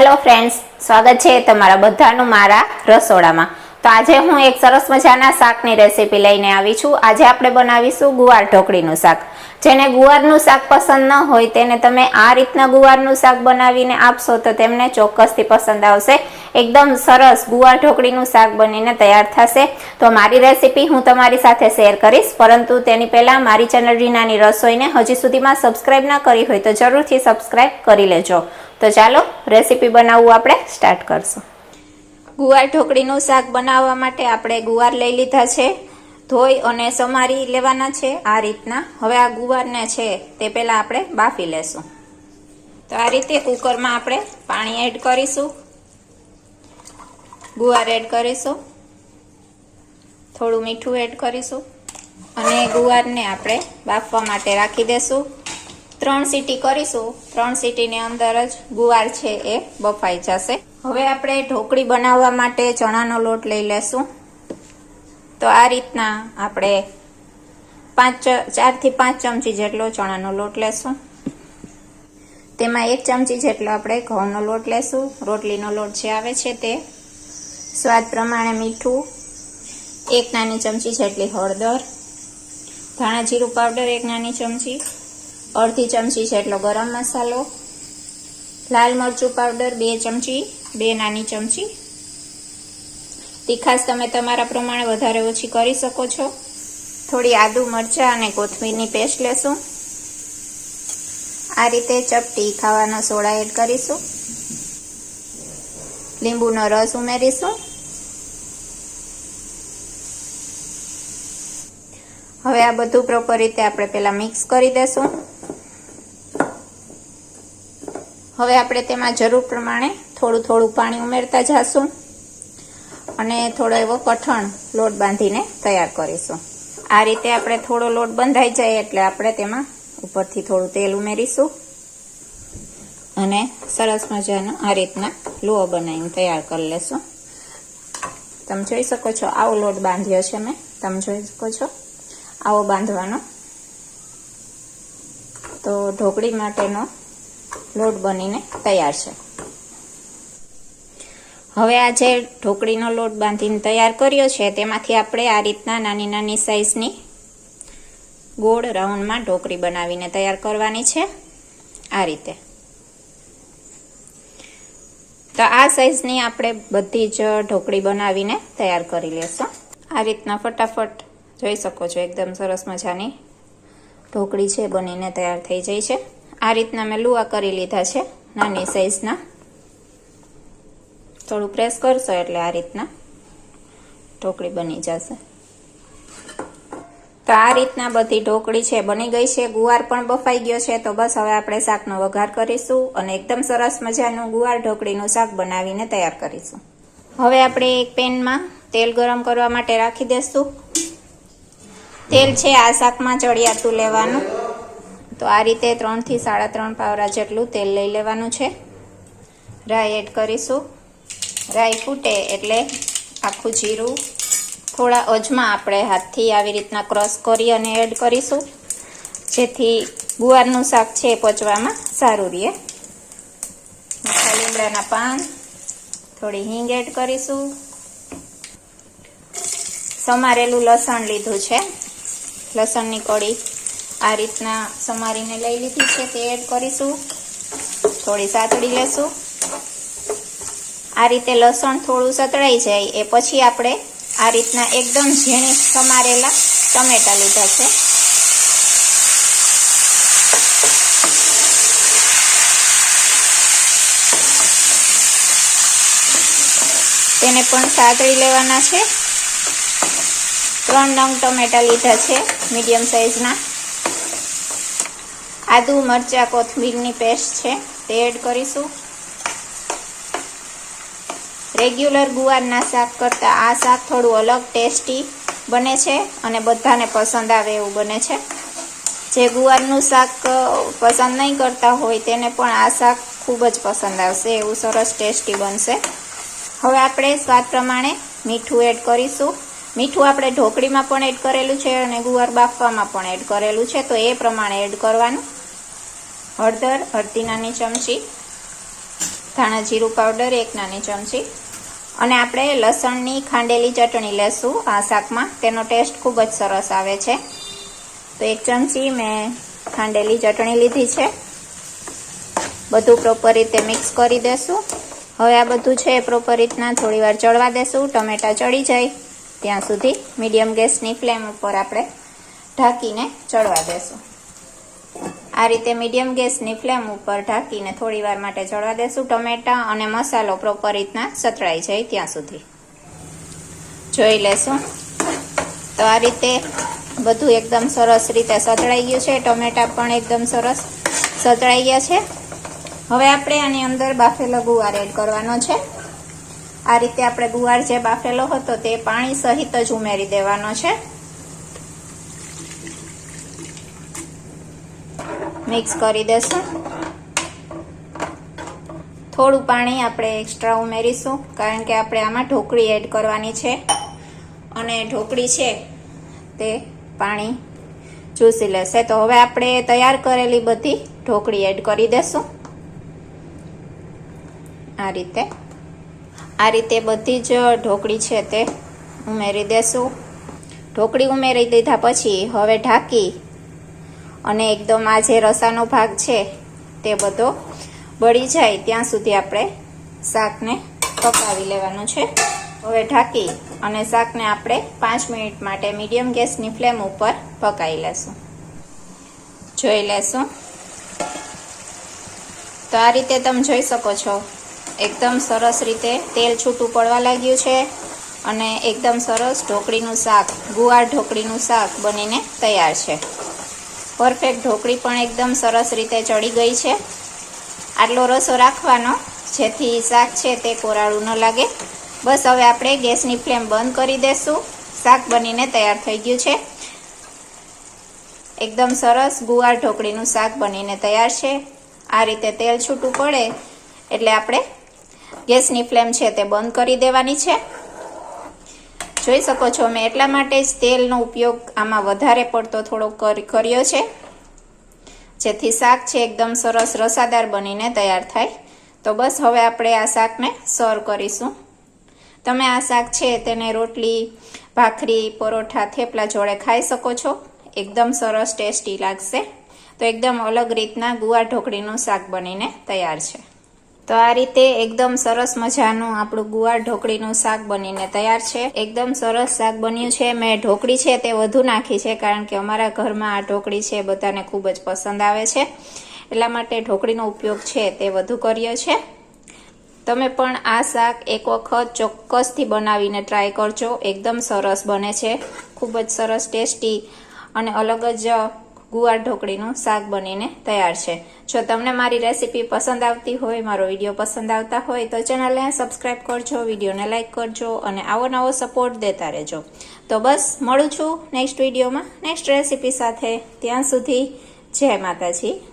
Hello friends, સ્વાગત છે તમારા બધાનું મારા રસોડામાં। તો આજે હું એક સરસ મજાના શાકની રેસીપી લઈને આવી છું। આજે આપણે બનાવીશું ગુવાર ઢોકળીનું શાક। જેને ગુવારનું શાક પસંદ ન હોય તેને તમે આ રીતના ગુવારનું શાક બનાવીને આપશો તો તેમને ચોક્કસથી પસંદ આવશે। એકદમ સરસ ગુવાર ઢોકળીનું શાક બનીને તૈયાર થશે। તો મારી રેસીપી હું તમારી સાથે શેર કરીશ, પરંતુ તેની પહેલાં મારી ચેનલ રીનાની રસોઈને હજી સુધીમાં સબસ્ક્રાઈબ ના કરી હોય તો જરૂરથી સબસ્ક્રાઈબ કરી લેજો। તો ચાલો રેસીપી બનાવવું આપણે સ્ટાર્ટ કરશું। ગુવાર ઢોકળીનું શાક બનાવવા માટે આપણે ગુવાર લઈ લીધા છે, ધોઈ અને સમારી લેવાના છે આ રીતના। હવે આ ગુવારને છે તે પહેલા આપણે બાફી લેશું। તો આ રીતે કુકરમાં આપણે પાણી એડ કરીશું, ગુવાર એડ કરીશું, થોડું મીઠું એડ કરીશું અને ગુવારને આપણે બાફવા માટે રાખી દેશું। 3 સીટી કરીશું। 3 સીટીની અંદર જ ગુવાર છે એ બફાઈ જશે। હવે આપણે ઢોકળી બનાવવા માટે ચણાનો લોટ લઈ લેશું। તો આ રીતના આપણે 4 થી 5 ચમચી જેટલો ચણાનો લોટ લેશું। તેમાં 1 ચમચી જેટલો આપણે ઘઉંનો લોટ લેશું। રોટલીનો લોટ જે આવે છે તે, સ્વાદ પ્રમાણે મીઠું, 1 નાની ચમચી જેટલી હળદર, ધાણા જીરું પાવડર 1 નાની ચમચી, અડધી ચમચી જેટલો ગરમ મસાલો, લાલ મરચું પાવડર 2 ચમચી, 2 નાની ચમચી। તીખાશ તમે તમારા પ્રમાણે વધારે ઓછી કરી શકો છો। થોડી આદુ મરચાં અને કોથમીરની પેસ્ટ લેશું। આ રીતે ચપટી ખાવાનો સોડા એડ કરીશું, લીંબુનો રસ ઉમેરીશું। હવે આ બધું પ્રોપર રીતે આપણે પહેલા મિક્સ કરી દેશું। હવે આપણે તેમાં જરૂર પ્રમાણે થોડું થોડું પાણી ઉમેરતા જઈશું અને થોડો એવો કઠણ લોટ બાંધીને તૈયાર કરીશું। આ રીતે આપણે થોડો લોટ બંધાઈ જાય એટલે આપણે તેમાં ઉપરથી થોડું તેલ ઉમેરીશું અને સરસ મજાનો આ રીતના લુઓ બનાવીને તૈયાર કરી લેશું। તમે જોઈ શકો છો આવો લોટ બાંધ્યો છે મેં, તમે જોઈ શકો છો આવો બાંધવાનો। તો ઢોકળી માટેનો લોટ બનીને તૈયાર છે। હવે આ જે ઢોકળીનો લોટ બાંધીને તૈયાર કર્યો છે તેમાંથી આપણે આ રીતના નાની નાની સાઈઝની ગોળ રાઉન્ડમાં ઢોકળી બનાવીને તૈયાર કરવાની છે આ રીતે। તો આ સાઈઝની આપણે બધી જ ઢોકળી બનાવીને તૈયાર કરી લેશું। આ રીતના ફટાફટ જોઈ શકો છો એકદમ સરસ મજાની ઢોકળી છે બનીને તૈયાર થઈ જાય છે। આ રીતના મેં લુઆ કરી લીધા છે નાની સાઈઝના। થોડું પ્રેસ કરશો એટલે આ રીતના ઢોકળી બની જશે। તો આ રીતના બધી ઢોકળી છે બની ગઈ છે। ગુવાર પણ બફાઈ ગયો છે। તો બસ હવે આપણે શાકનો વઘાર કરીશું અને એકદમ સરસ મજાનું ગુવાર ઢોકળીનું શાક બનાવીને તૈયાર કરીશું। હવે આપણે એક પેનમાં તેલ ગરમ કરવા માટે રાખી દઈશું। તેલ છે આ શાકમાં ચડિયાતું લેવાનું। તો આ રીતે 3 થી 3.5 પાવરા જેટલું તેલ લઈ લેવાનું છે। રાઈ એડ કરીશું। રાઈ ફૂટે એટલે આખું જીરું, થોડા અજમા આપણે હાથથી આવી રીતના ક્રશ કરી અને એડ કરીશું, જેથી ગુવારનું શાક છે પચવામાં સારું રહે। મીઠા લીમડાના પાન, થોડી હિંગ એડ કરીશું। સમારેલું લસણ લીધું છે, લસણની કળી આ રીતના સમારીને લઈ લીધી છે તે એડ કરીશું। થોડી સાતળી લેશું। આ રીતે લસણ થોડું સતળાઈ જાય એ પછી આપણે આ રીતના એકદમ ઝીણી સમારેલા ટમેટા લીધા છે, તેને પણ સાતળી લેવાના છે। 3 નંગ ટમેટા લીધા છે મીડિયમ સાઈઝના। આદુ મરચાં કોથમીરની પેસ્ટ છે તે એડ કરીશું। રેગ્યુલર ગુવારના શાક કરતાં આ શાક થોડું અલગ ટેસ્ટી બને છે અને બધાને પસંદ આવે એવું બને છે। જે ગુવારનું શાક પસંદ નહીં કરતા હોય તેને પણ આ શાક ખૂબ જ પસંદ આવશે, એવું સરસ ટેસ્ટી બનશે। હવે આપણે સ્વાદ પ્રમાણે મીઠું એડ કરીશું। મીઠું આપણે ઢોકળીમાં પણ એડ કરેલું છે અને ગુવાર બાફવામાં પણ એડ કરેલું છે, તો એ પ્રમાણે એડ કરવાનું। હળદર અડધી નાની ચમચી, ધાણા જીરું પાવડર 1 નાની ચમચી અને આપણે લસણની ખાંડેલી ચટણી લેશું આ શાકમાં. તેનો ટેસ્ટ ખૂબ જ સરસ આવે છે. તો 1 ચમચી મેં ખાંડેલી ચટણી લીધી છે. બધું પ્રોપર રીતે મિક્સ કરી દેશું. હવે આ બધું છે પ્રોપર રીતના થોડી વાર ચડવા દેશું. ટમેટા ચડી જાય ત્યાં સુધી મીડિયમ ગેસની ફ્લેમ ઉપર આપણે ઢાંકીને ચડવા દેશું. આ રીતે મીડિયમ ગેસની ફ્લેમ ઉપર ઢાંકીને થોડી વાર માટે ચડવા દેશું. ટમેટા અને મસાલો પ્રોપર રીતના સતળાઈ જાય ત્યાં સુધી જોઈ લેશું. તો આ રીતે બધું એકદમ સરસ રીતે સતળાઈ ગયું છે. ટમેટા પણ એકદમ સરસ સતળાઈ ગયા છે. હવે આપણે આની અંદર બાફેલો ગુવાર એડ કરવાનો છે. આ રીતે આપણે ગુવાર જે બાફેલો હતો તે પાણી સહિત જ ઉમેરી દેવાનો છે. મિક્સ કરી દેશું. થોડું પાણી આપણે એક્સ્ટ્રા ઉમેરીશું કારણ કે આપણે આમાં ઢોકળી એડ કરવાની છે અને ઢોકળી છે તે પાણી ચૂસી લેશે. તો હવે આપણે તૈયાર કરેલી બધી ઢોકળી એડ કરી દેશું. આ રીતે બધી જ ઢોકળી છે તે ઉમેરી દેશું. ઢોકળી ઉમેરી દીધા પછી હવે ઢાંકી અને એકદમ આ જે રસાનો ભાગ છે તે બધો બળી જાય ત્યાં સુધી આપણે શાકને પકાવી લેવાનું છે. હવે ઢાંકી અને શાકને આપણે 5 મિનિટ માટે મીડિયમ ગેસની ફ્લેમ ઉપર પકાવી લેશું. જોઈ લેશું. તો આ રીતે તમે જોઈ શકો છો એકદમ સરસ રીતે તેલ છૂટું પડવા લાગ્યું છે અને એકદમ સરસ ઢોકળીનું શાક, ગુવાર ઢોકળીનું શાક બનીને તૈયાર છે. પરફેક્ટ ઢોકળી પણ એકદમ સરસ રીતે ચડી ગઈ છે. આટલો રસો રાખવાનો જેથી શાક છે તે કોરાળું ન લાગે. બસ હવે આપણે ગેસની ફ્લેમ બંધ કરી દેશું. શાક બનીને તૈયાર થઈ ગયું છે. એકદમ સરસ ગુવાર ઢોકળીનું શાક બનીને તૈયાર છે. આ રીતે તેલ છૂટું પડે એટલે આપણે ગેસની ફ્લેમ છે તે બંધ કરી દેવાની છે. જોઈ શકો છો મેં એટલા માટે જ તેલનો ઉપયોગ આમાં વધારે પડતો થોડો કર્યો છે જેથી શાક છે એકદમ સરસ રસાદાર બનીને તૈયાર થાય. તો બસ હવે આપણે આ શાકને સર્વ કરીશું. તમે આ શાક છે તેને રોટલી, ભાખરી, પરોઠા, થેપલા જોડે ખાઈ શકો છો. એકદમ સરસ ટેસ્ટી લાગશે. તો એકદમ અલગ રીતના ગુવાર ઢોકળીનું શાક બનીને તૈયાર છે. તો આ રીતે એકદમ સરસ મજાનું આપણું ગુવાર ઢોકળીનું શાક બનીને તૈયાર છે. એકદમ સરસ શાક બન્યું છે. મેં ઢોકળી છે તે વધુ નાખી છે કારણ કે અમારા ઘરમાં આ ઢોકળી છે બધાને ખૂબ જ પસંદ આવે છે. એટલા માટે ઢોકળીનો ઉપયોગ છે તે વધુ કર્યો છે. તમે પણ આ શાક એક વખત ચોક્કસથી બનાવીને ટ્રાય કરજો. એકદમ સરસ બને છે. ખૂબ જ સરસ ટેસ્ટી અને અલગ જ ગુવાર ઢોકળીનું શાક બનીને તૈયાર છે. જો તમને મારી રેસીપી પસંદ આવતી હોય, મારો વિડીયો પસંદ આવતા હોય તો ચેનલને સબસ્ક્રાઈબ કરજો, વિડીયોને લાઈક કરજો અને આવો નવો સપોર્ટ દેતા રહેજો. તો બસ મળું છું નેક્સ્ટ વિડીયોમાં નેક્સ્ટ રેસીપી સાથે. ત્યાં સુધી જય માતાજી.